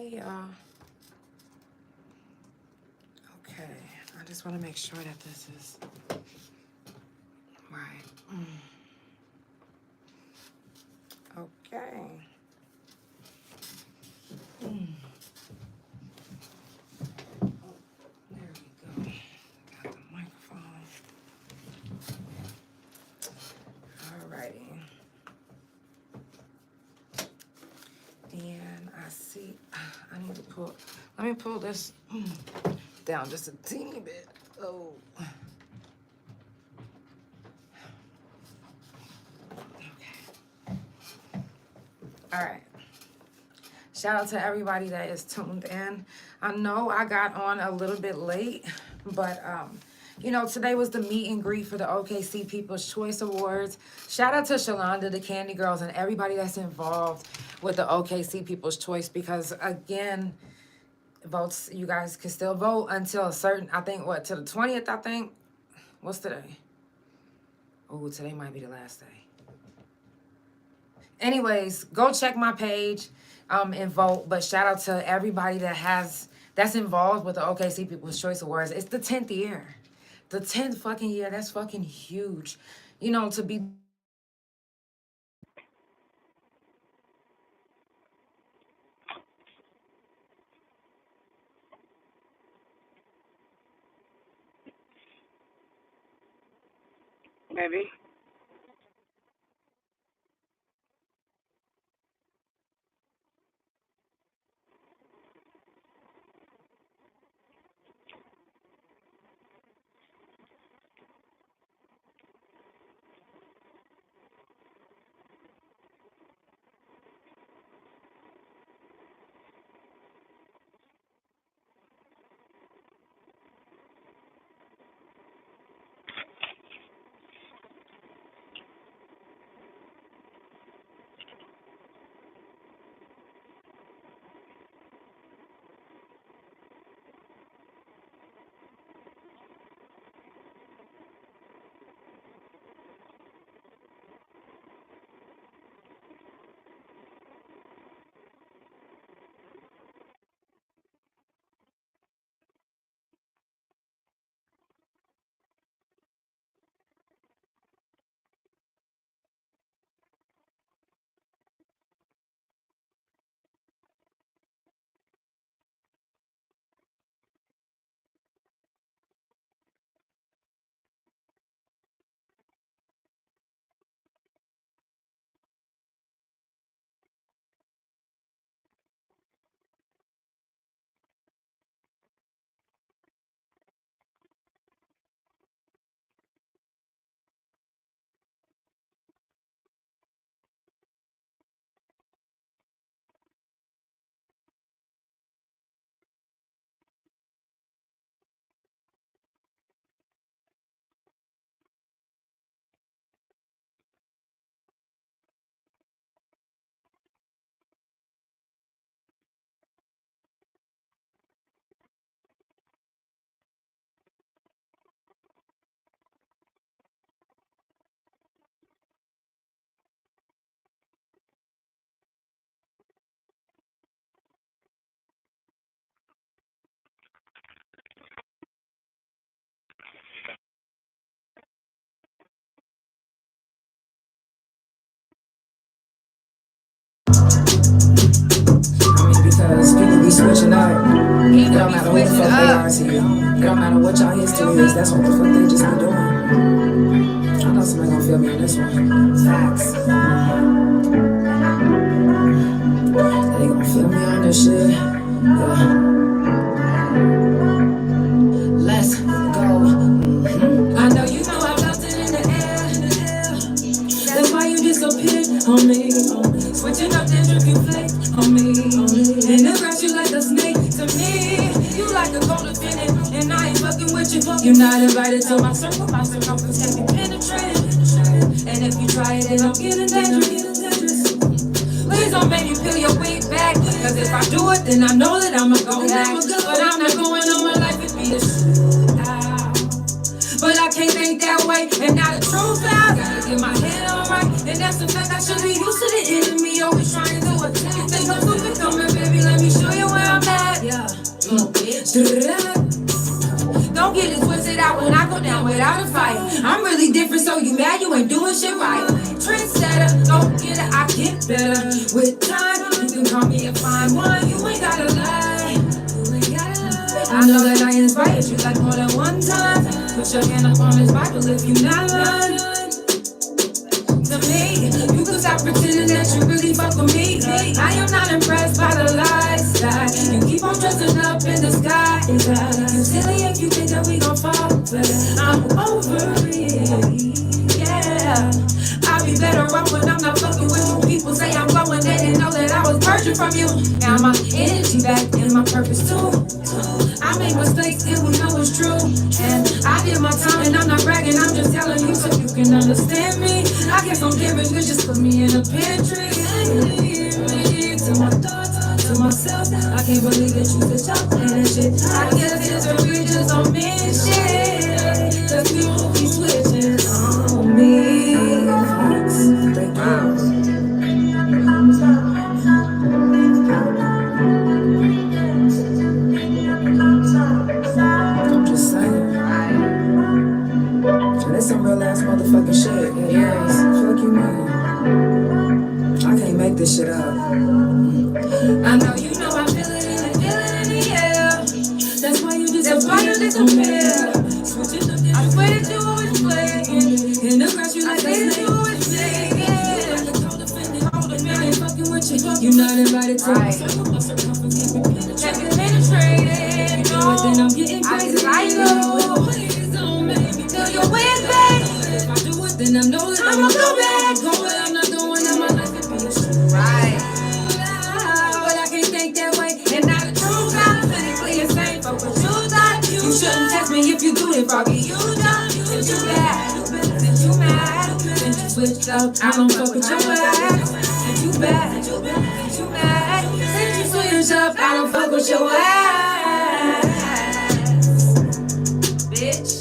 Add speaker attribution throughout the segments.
Speaker 1: Hey, y'all. Okay, I just want to make sure that this is right. Okay. There we go. Got the microphone. Alrighty. And I see, I need to pull, let me pull this down just a teeny bit. Oh. Okay. All right. Shout out to everybody that is tuned in. I know I got on a little bit late, but you know, today was the meet and greet for the OKC People's Choice Awards. Shout out to Shaquanda, the Candy Girls, and everybody that's involved with the OKC People's Choice, because again, votes, you guys can still vote until a certain, I think, what, till the 20th, I think? What's today? Oh, today might be the last day. Anyways, go check my page and vote. But shout out to everybody that's involved with the OKC People's Choice Awards. It's the 10th year. The 10th fucking year. That's fucking huge. You know, to be...
Speaker 2: Maybe.
Speaker 1: Because people be switching up. It don't matter what the fuck they are to you. It don't matter what y'all history is. That's what the fuck they just be doing. I know somebody gonna feel me on this one. Facts. They gonna feel me on this shit. Yeah. Let's go. I know you know I left it in the air. That's why you disappeared on me. Switching up the drip you flick on me. And the grass you like a snake to me. You like a co-defendant, and I ain't fucking with you. You're not invited to my circle. My circumference can be penetrated. And if you try it, then I'm getting dangerous. Please don't make me peel your wig back. Cause if I do it, then I know that I'ma go back. But I'm not going on my life with me to shootout. But I can't think that way, and now the truth out. Gotta get my head on right, and that's the fact I should be used to the enemy always trying to do it. You think I'm stupid? Come here, baby, let me show you what Don't get it twisted out when I go down without a fight. I'm really different, so you mad you ain't doing shit right. Trendsetter, don't get it, I get better. With time, you can call me a fine wine. You ain't gotta lie. I know that I inspired you like more than one time. Put your hand up on this Bible if you not lying to me. You can stop pretending that you really fuck with me. I am not impressed by the lifestyle. You keep on dressing up in the sky. You silly if you think that we gon' fall, but I'm over it. Yeah, I'll be better off when I'm not fucking with you. People say I'm glowing, they didn't know that I was purging from you. Now my energy back and my purpose too. I make mistakes and we know it's true. And I did my time and I'm not bragging, I'm just telling you so you can understand me. I guess I'm giving you just put me in a pantry. To my thoughts, to myself, I can't believe that you just talk and shit. I guess it's a real just on me shit. Cause people be switching on me. I'm just saying. That's some real ass motherfucking shit. It is. Fuck you, man. I can't make this shit up. I know you know I feel it in the air. That's why you disappear. Switching up, I swear that you always play. In the crush, you like that you always play. You're not invited to my circle. Can't be penetrated. You know it, then I'm getting crazy. I know. Please don't make me feel your wind, babe. If I do it, then I know that I'ma go back. I'm not going out my life and be a shit. Right. But I can't think that way. And now the truth, I'm clinically insane. Fuck what you thought. You shouldn't text me if you do it, Froggy. You done. Since you mad. Since you mad. Since you switched up. I don't fuck with your ass. Since you bad. Since you mad. Since you switched up. I don't fuck with your ass. Bitch.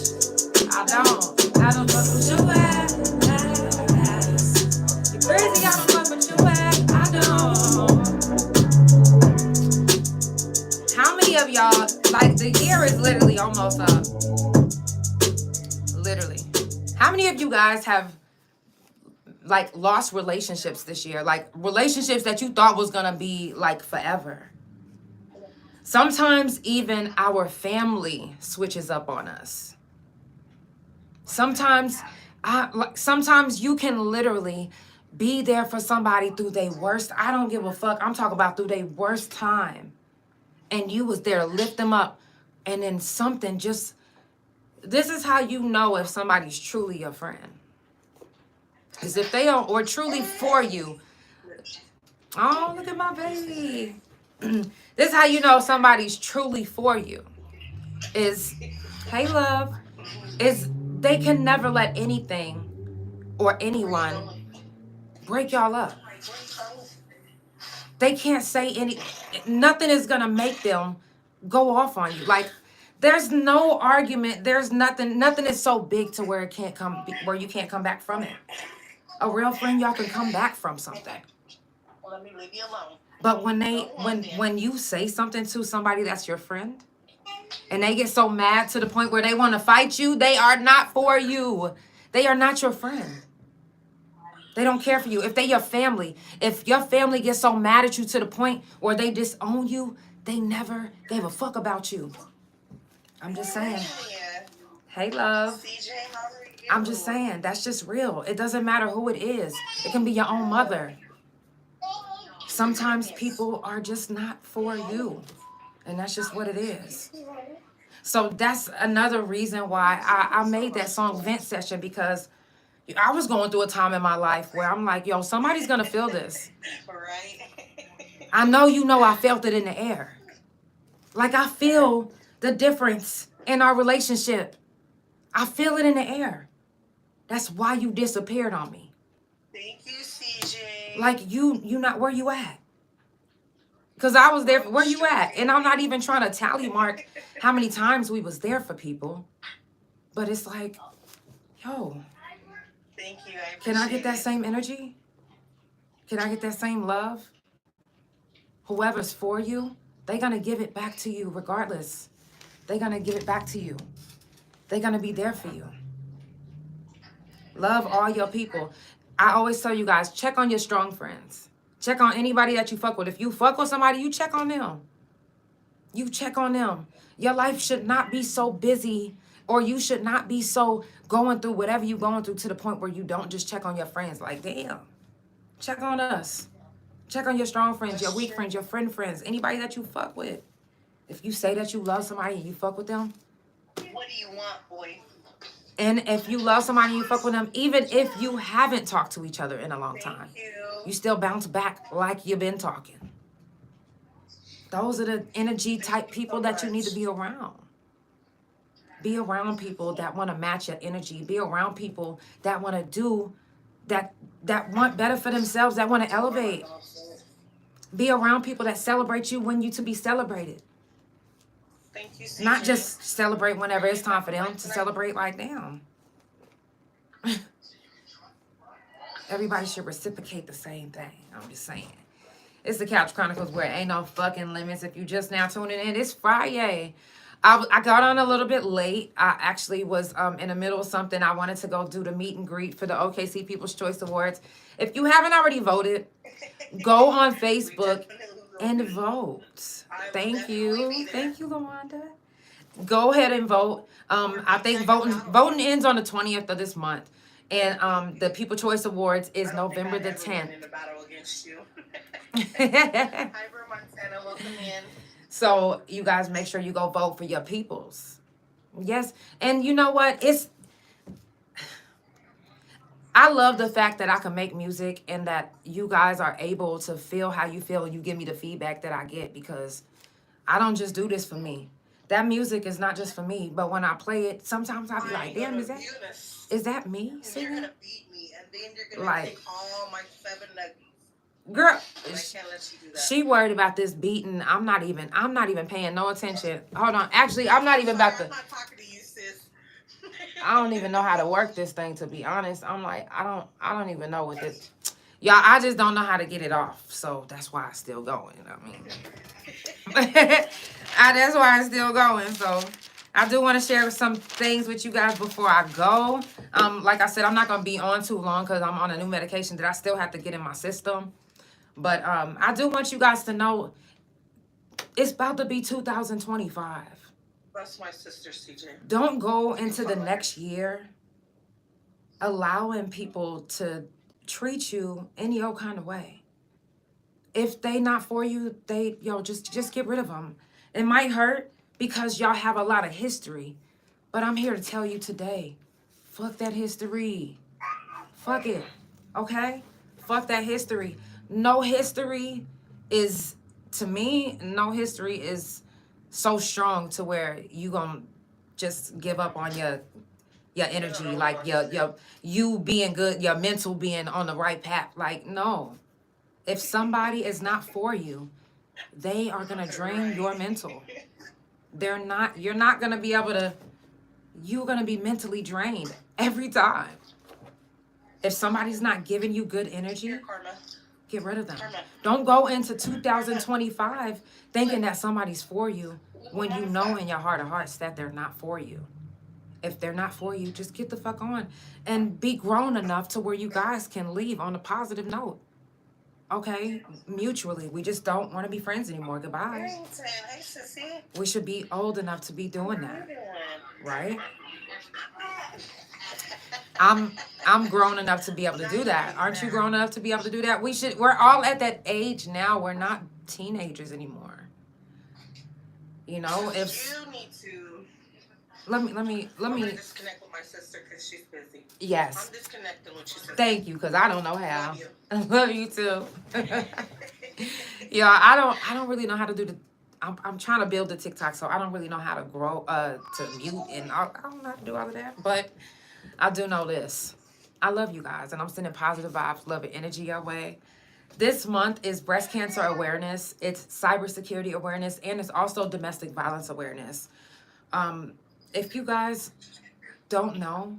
Speaker 1: I don't fuck with your ass. You're crazy, I don't fuck with your ass. I don't. How many of y'all, like the year is literally almost up. Literally. How many of you guys have like lost relationships this year? Like relationships that you thought was gonna be like forever. Sometimes even our family switches up on us. Sometimes you can literally be there for somebody through their worst. I don't give a fuck. I'm talking about through their worst time. And you was there to lift them up. And then something just, this is how you know if somebody's truly your friend. Because if they are, or truly for you. Oh, look at my baby. This is how you know somebody's truly for you. Is, hey love, is they can never let anything or anyone break y'all up. They can't say nothing is gonna make them go off on you. Like, there's no argument, there's nothing is so big to where where you can't come back from it. A real friend, y'all can come back from something. Let me leave you alone. But when you say something to somebody that's your friend, and they get so mad to the point where they want to fight you, they are not for you. They are not your friend. They don't care for you. If they your family, if your family gets so mad at you to the point where they disown you, they never gave a fuck about you. I'm just saying. Hey, love. I'm just saying, that's just real. It doesn't matter who it is. It can be your own mother. Sometimes people are just not for you. And that's just what it is. So that's another reason why I made that song Vent Session, because I was going through a time in my life where I'm like, yo, somebody's going to feel this. Right. I know I felt it in the air. Like, I feel the difference in our relationship. I feel it in the air. That's why you disappeared on me. Thank you, CJ. Like, you not where you at. Because I was there. Where you at? And I'm not even trying to tally mark how many times we was there for people. But it's like, yo. Thank you. Can I get that same energy? Can I get that same love? Whoever's for you, they're going to give it back to you regardless. they're going to give it back to you. They're going to be there for you. Love all your people. I always tell you guys, check on your strong friends. Check on anybody that you fuck with. If you fuck with somebody, you check on them. You check on them. Your life should not be so busy, or you should not be so going through whatever you're going through to the point where you don't just check on your friends. Like, damn, check on us. Check on your strong friends, your weak friends, your friends, anybody that you fuck with. If you say that you love somebody and you fuck with them.
Speaker 2: What do you want, boy?
Speaker 1: And if you love somebody and you fuck with them, even if you haven't talked to each other in a long time, you still bounce back like you've been talking. Those are the energy type people that you need to be around. Be around people that want to match your energy. Be around people that want to do, that want better for themselves, that want to elevate. Be around people that celebrate you when you to be celebrated.
Speaker 2: Thank you, CJ.
Speaker 1: Not just celebrate whenever it's time for them to celebrate like them. Everybody should reciprocate the same thing. I'm just saying. It's the Couch Chronicles where ain't no fucking limits. If you just now tuning in, it's Friday. I got on a little bit late. I actually was in the middle of something. I wanted to go do the meet and greet for the OKC People's Choice Awards. If you haven't already voted, go on Facebook and vote. Thank you. Thank you, Lawanda. Go ahead and vote. I think voting ends on the 20th of this month. And the People Choice Awards is November the 10th.
Speaker 2: In the battle against you. Hi, Montana. Welcome in.
Speaker 1: So you guys make sure you go vote for your peoples. Yes. And you know what? I love the fact that I can make music and that you guys are able to feel how you feel and you give me the feedback that I get, because I don't just do this for me. That music is not just for me, but when I play it, sometimes I'll be like, damn, is that me singing?
Speaker 2: You're gonna beat me, and then you're gonna take all my 7 nuggets.
Speaker 1: Girl,
Speaker 2: I can't let you do that.
Speaker 1: she worried about this beating. I'm not even paying no attention. Hold on. Actually, I'm not even about to.
Speaker 2: I'm not talking to you, sis.
Speaker 1: I don't even know how to work this thing, to be honest. I'm like, I don't even know what this. Y'all, I just don't know how to get it off. So that's why it's still going. I mean, that's why it's still going. So I do want to share some things with you guys before I go. Like I said, I'm not going to be on too long because I'm on a new medication that I still have to get in my system. But I do want you guys to know it's about to be 2025.
Speaker 2: That's my sister, CJ.
Speaker 1: Don't go into the next year allowing people to treat you any old kind of way. If they not for you, just get rid of them. It might hurt because y'all have a lot of history, but I'm here to tell you today, fuck that history. Fuck it, okay? Fuck that history. No history is, to me, no history is so strong to where you gonna just give up on your energy, like you being good, your mental being on the right path. Like, no. If somebody is not for you, they are gonna drain your mental. You're not gonna be able to, you're gonna be mentally drained every time. If somebody's not giving you good energy, get rid of them. Don't go into 2025 thinking that somebody's for you when you know in your heart of hearts that they're not for you. If they're not for you, just get the fuck on and be grown enough to where you guys can leave on a positive note. Okay? Mutually. We just don't want to be friends anymore. Goodbye. We should be old enough to be doing that. Right? I'm grown enough to be able to do that. Aren't you grown enough to be able to do that? We're all at that age now. We're not teenagers anymore. You know, if
Speaker 2: you need to
Speaker 1: let me
Speaker 2: disconnect with my sister because she's busy.
Speaker 1: Yes.
Speaker 2: I'm disconnecting with you.
Speaker 1: Thank you, because I don't know how.
Speaker 2: Love you.
Speaker 1: I love you too. Yeah, I don't really know how to do the. I'm trying to build the TikTok, so I don't really know how to grow to mute and I don't know how to do all of that. But I do know this. I love you guys, and I'm sending positive vibes, love, and energy your way. This month is breast cancer awareness. It's cybersecurity awareness, and it's also domestic violence awareness. If you guys don't know,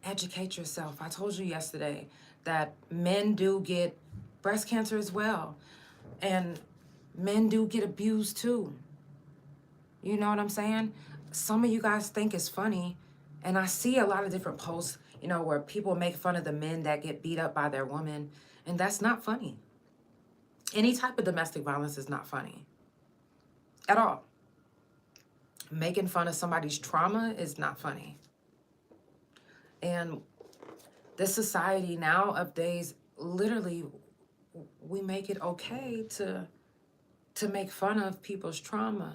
Speaker 1: educate yourself. I told you yesterday that men do get breast cancer as well, and men do get abused too. You know what I'm saying? Some of you guys think it's funny, and I see a lot of different posts, you know, where people make fun of the men that get beat up by their woman, and that's not funny. Any type of domestic violence is not funny at all. Making fun of somebody's trauma is not funny. And this society nowadays, literally, we make it okay to make fun of people's trauma.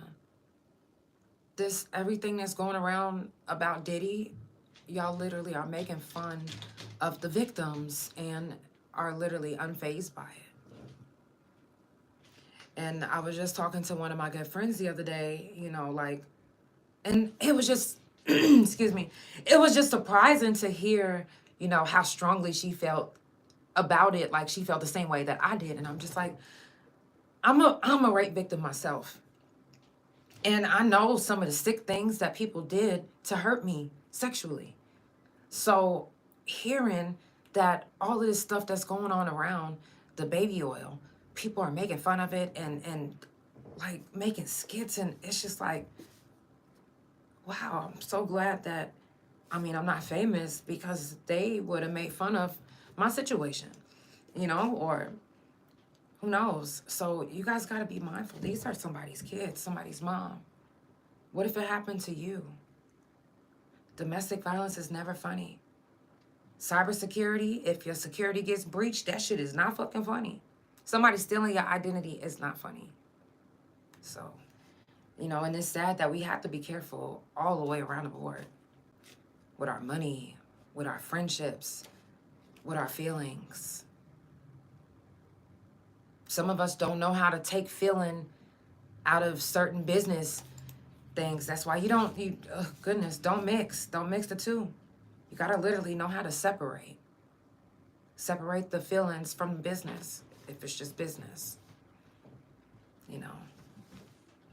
Speaker 1: This everything that's going around about Diddy, y'all literally are making fun of the victims and are literally unfazed by it. And I was just talking to one of my good friends the other day, you know, like, and it was just, excuse me, it was just surprising to hear, you know, how strongly she felt about it. Like she felt the same way that I did. And I'm just like, I'm a rape victim myself. And I know some of the sick things that people did to hurt me sexually. So hearing that all of this stuff that's going on around the baby oil, people are making fun of it and like making skits, and it's just like, wow, I'm so glad that, I mean, I'm not famous, because they would have made fun of my situation, you know, or who knows? So you guys got to be mindful. These are somebody's kids, somebody's mom. What if it happened to you? Domestic violence is never funny. Cybersecurity, if your security gets breached, that shit is not fucking funny. Somebody stealing your identity is not funny. So, you know, and it's sad that we have to be careful all the way around the board. With our money, with our friendships, with our feelings. Some of us don't know how to take feeling out of certain business things. That's why don't mix the two. You gotta literally know how to separate the feelings from the business, if it's just business. You know,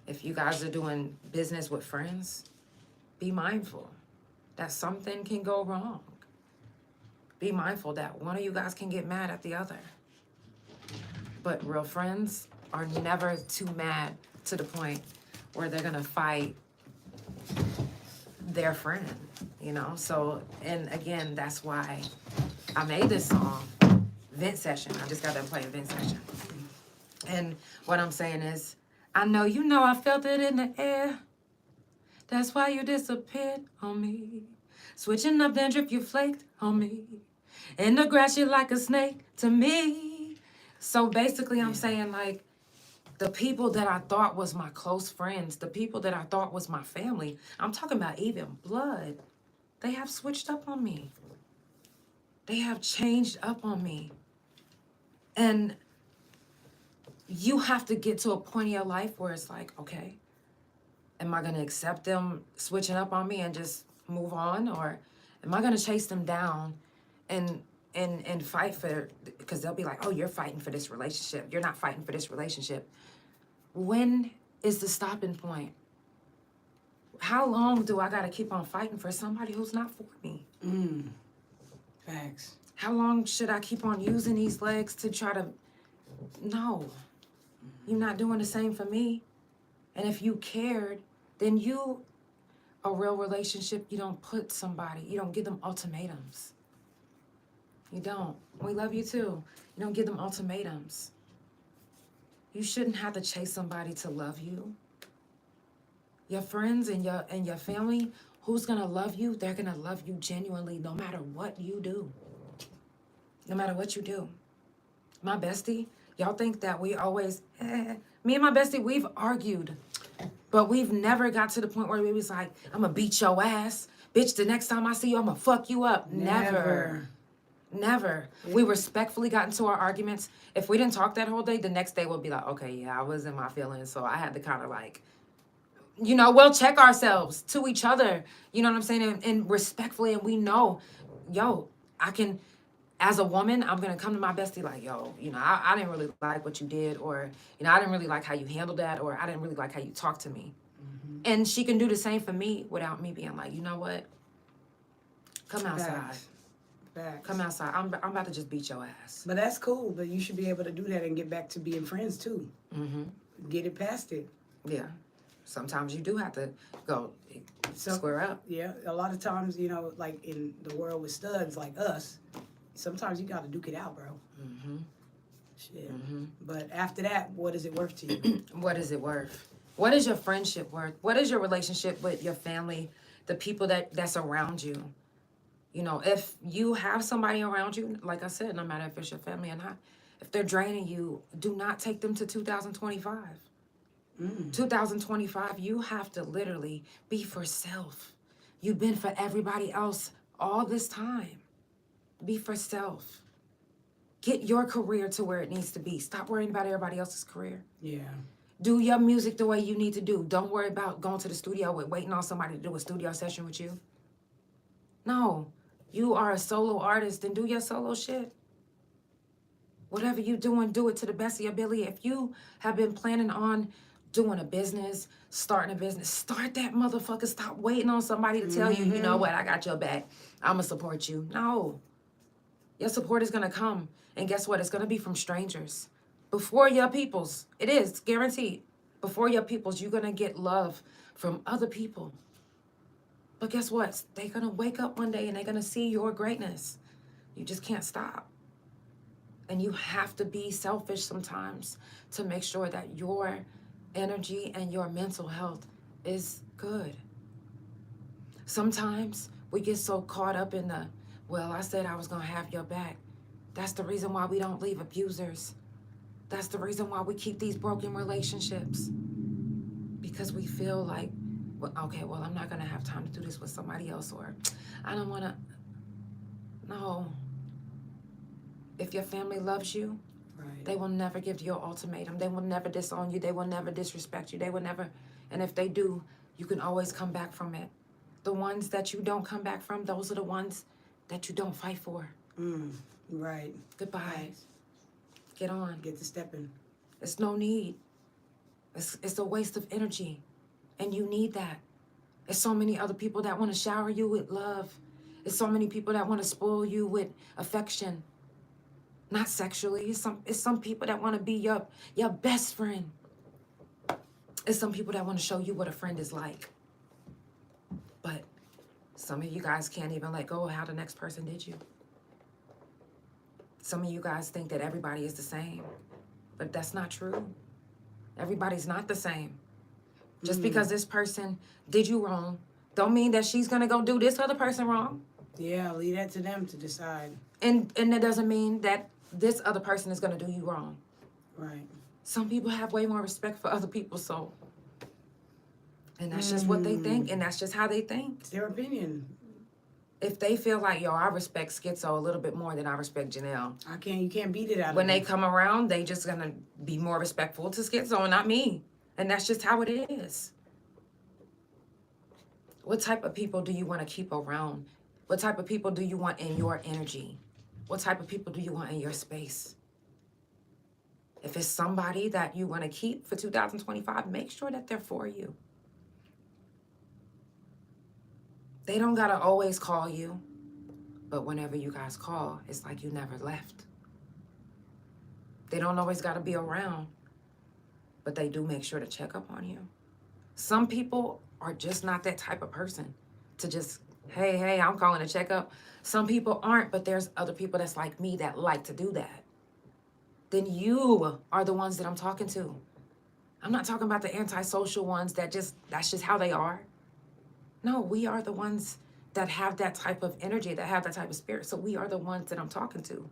Speaker 1: if you guys are doing business with friends, be mindful that something can go wrong. Be mindful that one of you guys can get mad at the other. But real friends are never too mad to the point where they're gonna fight their friend, you know? So, and again, that's why I made this song, Vent Session. I just got done playing Vent Session. And what I'm saying is, I know you know I felt it in the air. That's why you disappeared on me. Switching up dandruff, you flaked on me. In the grass, you're like a snake to me. So basically, I'm saying, like, the people that I thought was my close friends, the people that I thought was my family, I'm talking about even blood, they have switched up on me. They have changed up on me. And you have to get to a point in your life where it's like, okay, am I going to accept them switching up on me and just move on? Or am I going to chase them down and fight for, because they'll be like, oh, you're fighting for this relationship. You're not fighting for this relationship. When is the stopping point? How long do I got to keep on fighting for somebody who's not for me?
Speaker 3: Facts.
Speaker 1: How long should I keep on using these legs to try to... No. You're not doing the same for me. And if you cared, then a real relationship, you don't put somebody, you don't give them ultimatums. You don't. We love you too. You don't give them ultimatums. You shouldn't have to chase somebody to love you. Your friends and your family, who's gonna love you, they're gonna love you genuinely no matter what you do. No matter what you do. My bestie, y'all think that we always, me and my bestie, we've argued, but we've never got to the point where we was like, I'm gonna beat your ass. Bitch, the next time I see you, I'm gonna fuck you up. Never. We respectfully got into our arguments. If we didn't talk that whole day, the next day we'll be like, okay, yeah, I was in my feelings, so I had to kind of like, you know, we'll check ourselves to each other. You know what I'm saying? And respectfully, and we know, yo, I can, as a woman, I'm going to come to my bestie like, yo, you know, I didn't really like what you did, or, you know, I didn't really like how you handled that, or I didn't really like how you talked to me. Mm-hmm. And she can do the same for me without me being like, you know what? Come outside.
Speaker 3: Facts.
Speaker 1: Come outside. I'm about to just beat your ass.
Speaker 3: But that's cool. But you should be able to do that and get back to being friends too.
Speaker 1: Mm-hmm.
Speaker 3: Get it past it.
Speaker 1: Yeah. Sometimes you do have to go square up.
Speaker 3: Yeah, a lot of times, you know, like in the world with studs like us, sometimes you got to duke it out, bro.
Speaker 1: Mm-hmm.
Speaker 3: Shit.
Speaker 1: Mm-hmm.
Speaker 3: But after that, what is it worth to you?
Speaker 1: What is it worth? What is your friendship worth? What is your relationship with your family, the people that's around you? You know, if you have somebody around you, like I said, no matter if it's your family or not, if they're draining you, do not take them to 2025. 2025, you have to literally be for self. You've been for everybody else all this time. Be for self. Get your career to where it needs to be. Stop worrying about everybody else's career.
Speaker 3: Yeah.
Speaker 1: Do your music the way you need to do. Don't worry about going to the studio with waiting on somebody to do a studio session with you. No. You are a solo artist, and do your solo shit. Whatever you're doing, do it to the best of your ability. If you have been planning on doing a business, starting a business, start that motherfucker. Stop waiting on somebody to tell you, you know what, I got your back. I'm going to support you. No. Your support is going to come. And guess what? It's going to be from strangers. Before your peoples. It is, guaranteed. Before your peoples, you're going to get love from other people. But guess what? They're going to wake up one day and they're going to see your greatness. You just can't stop. And you have to be selfish sometimes to make sure that your energy and your mental health is good. Sometimes we get so caught up in the, well, I said I was going to have your back. That's the reason why we don't leave abusers. That's the reason why we keep these broken relationships. Because we feel like, well, okay, well, I'm not going to have time to do this with somebody else, or I don't want to. No. If your family loves you,
Speaker 3: right,
Speaker 1: they will never give you an ultimatum. They will never disown you. They will never disrespect you. They will never. And if they do, you can always come back from it. The ones that you don't come back from, those are the ones that you don't fight for.
Speaker 3: Right.
Speaker 1: Goodbye.
Speaker 3: Right.
Speaker 1: Get on.
Speaker 3: Get to stepping.
Speaker 1: It's no need. It's a waste of energy. And you need that. There's so many other people that want to shower you with love. There's so many people that want to spoil you with affection. Not sexually. It's some people that want to be your best friend. It's some people that want to show you what a friend is like. But some of you guys can't even let go of how the next person did you. Some of you guys think that everybody is the same. But that's not true. Everybody's not the same. Just because this person did you wrong, don't mean that she's going to go do this other person wrong.
Speaker 3: Yeah, leave that to them to decide.
Speaker 1: And that doesn't mean that this other person is going to do you wrong.
Speaker 3: Right.
Speaker 1: Some people have way more respect for other people's soul. And that's just what they think, and that's just how they think.
Speaker 3: It's their opinion.
Speaker 1: If they feel like, yo, I respect Schizo a little bit more than I respect Janelle.
Speaker 3: You can't beat it out of
Speaker 1: When
Speaker 3: them.
Speaker 1: they come around, they just going to be more respectful to Schizo and not me. And that's just how it is. What type of people do you want to keep around? What type of people do you want in your energy? What type of people do you want in your space? If it's somebody that you want to keep for 2025, make sure that they're for you. They don't got to always call you, but whenever you guys call, it's like you never left. They don't always got to be around, but they do make sure to check up on you. Some people are just not that type of person to just, hey, I'm calling to check up. Some people aren't, but there's other people that's like me that like to do that. Then you are the ones that I'm talking to. I'm not talking about the antisocial ones that's just how they are. No, we are the ones that have that type of energy, that have that type of spirit. So we are the ones that I'm talking to.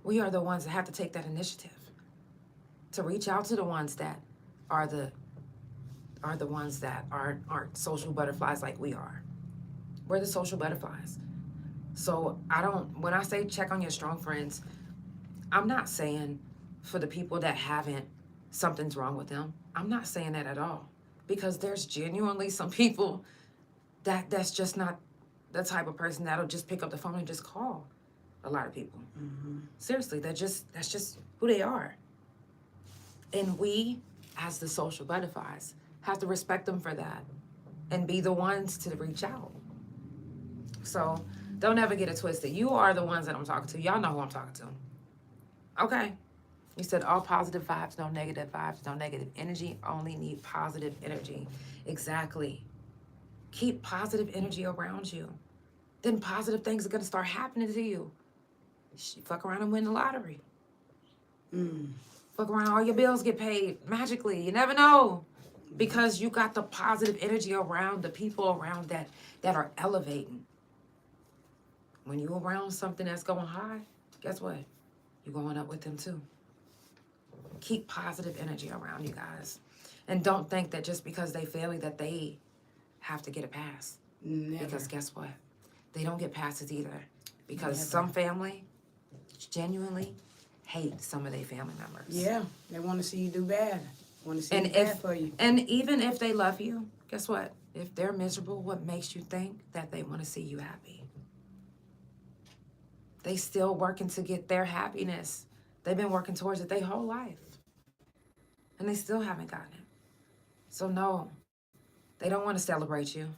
Speaker 1: We are the ones that have to take that initiative to reach out to the ones that are the ones that aren't social butterflies like we are. We're the social butterflies. So when I say check on your strong friends, I'm not saying for the people that haven't, something's wrong with them. I'm not saying that at all. Because there's genuinely some people that's just not the type of person that'll just pick up the phone and just call. A lot of people. Seriously, that's just who they are. And we, as the social butterflies, have to respect them for that and be the ones to reach out. So don't ever get it twisted. You are the ones that I'm talking to. Y'all know who I'm talking to. Okay. You said all positive vibes, no negative vibes, no negative energy, only need positive energy. Exactly. Keep positive energy around you. Then positive things are going to start happening to you. Fuck around and win the lottery. Fuck around, all your bills get paid magically. You never know. Because you got the positive energy around the people around that are elevating. When you're around something that's going high, guess what? You're going up with them too. Keep positive energy around you guys. And don't think that just because they failing that they have to get a pass.
Speaker 3: Never.
Speaker 1: Because guess what? They don't get passes either. Because some family genuinely hate some of their family members.
Speaker 3: Yeah, they want to see you do bad. Want to see you bad for you.
Speaker 1: And even if they love you, guess what? If they're miserable, what makes you think that they want to see you happy? They still working to get their happiness. They've been working towards it their whole life. And they still haven't gotten it. So no, they don't want to celebrate you.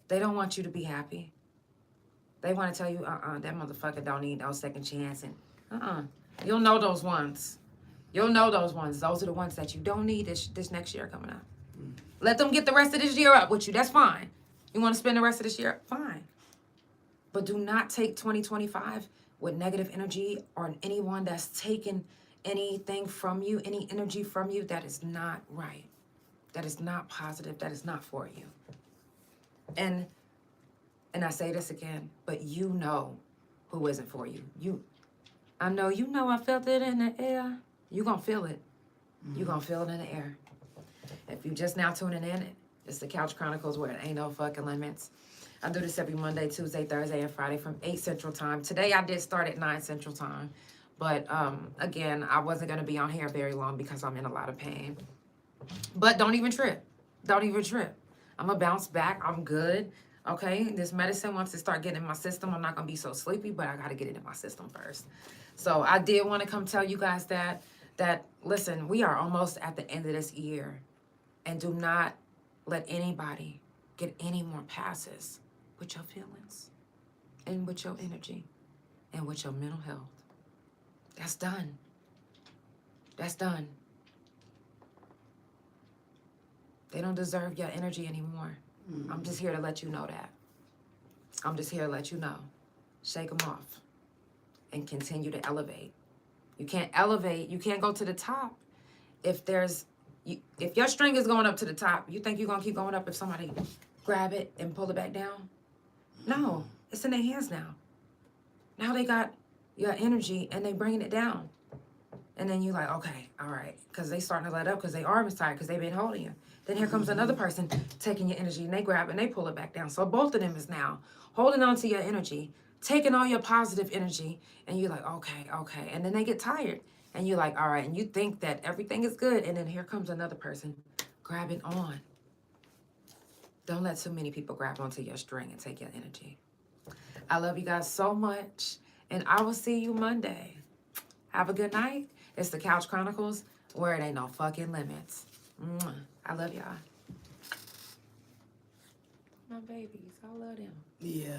Speaker 1: They don't want you to be happy. They want to tell you, that motherfucker don't need no second chance. And you'll know those ones. You'll know those ones. Those are the ones that you don't need this next year coming up. Let them get the rest of this year up with you. That's fine. You want to spend the rest of this year? Fine. But do not take 2025 with negative energy or anyone that's taking anything from you, any energy from you. That is not right. That is not positive. That is not for you. And I say this again, but you know who isn't for you. I know you know I felt it in the air. You're going to feel it. You're going to feel it in the air. If you just now tuning in, it's the Couch Chronicles where it ain't no fucking limits. I do this every Monday, Tuesday, Thursday, and Friday from 8 Central Time. Today I did start at 9 Central Time. But again, I wasn't going to be on here very long because I'm in a lot of pain. But don't even trip. Don't even trip. I'm going to bounce back. I'm good. Okay? This medicine, once it start getting in my system, I'm not going to be so sleepy, but I got to get it in my system first. So I did want to come tell you guys that listen, we are almost at the end of this year. And do not let anybody get any more passes with your feelings and with your energy and with your mental health. That's done. That's done. They don't deserve your energy anymore. I'm just here to let you know that. I'm just here to let you know. Shake them off and continue to elevate. You can't elevate. You can't go to the top if your string is going up to the top. You think you're going to keep going up if somebody grab it and pull it back down? No, it's in their hands now. Now they got your energy and they bringing it down. And then you like, okay, all right. Because they starting to let up because their arm is tired because they've been holding you. Then here comes another person taking your energy and they grab and they pull it back down. So both of them is now holding on to your energy, taking all your positive energy, and you're like, okay. And then they get tired. And you're like, all right. And you think that everything is good. And then here comes another person grabbing on. Don't let too many people grab onto your string and take your energy. I love you guys so much. And I will see you Monday. Have a good night. It's the Couch Chronicles where it ain't no fucking limits. Mwah. I love y'all. My babies. I love them.
Speaker 3: Yeah.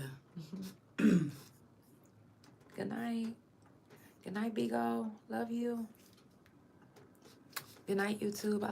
Speaker 1: Good night. Good night, Big O. Love you. Good night, YouTube.